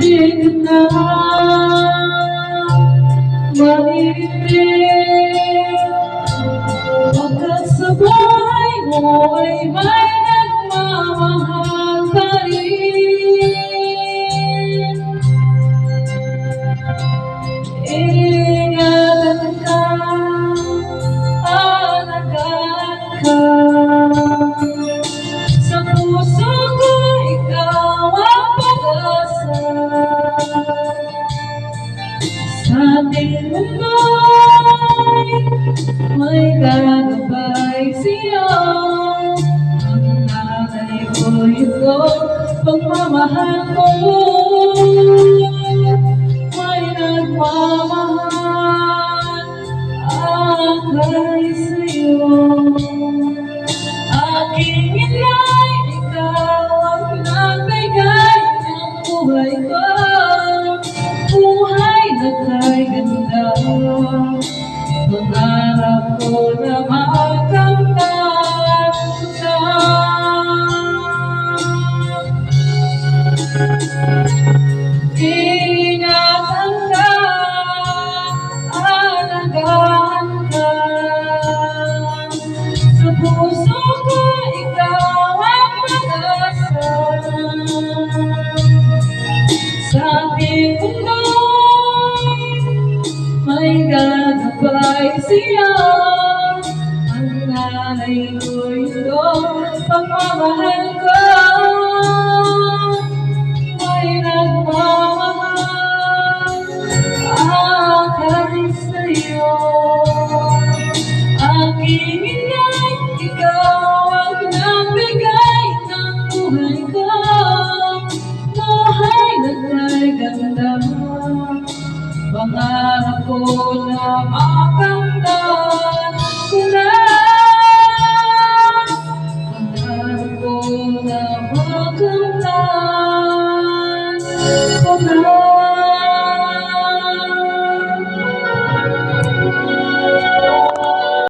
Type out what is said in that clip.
di ka na marinig. Pagkat sa buhay mo ay may nagmamahal pa rin. Ingatan ka, alagaan ka. Sa puso ko ikaw ang pag-asa. Sa ating mundo'y may gagabay siya. Ang nanay ko ito, pagmamahal ko may nagmamahal akay sa'yo. Aking inay, ikaw ang nagbigay ng buhay ko. Buhay na kay ganda, pangarap ko na makamtan ka. Ingatan ka, alagaan ka. Sa puso ko ikaw ang pag-asa. Sa ating mundo'y may gagabay siya. Ang nanay ko ito, pagmamahal ko may nagmamahal akay sa'yo. Aking inay, ikaw ang nagbigay ng buhay ko. Buhay na kay ganda, pangarap ko na makamtan ko na. Pangarap ko na makamtan ko na.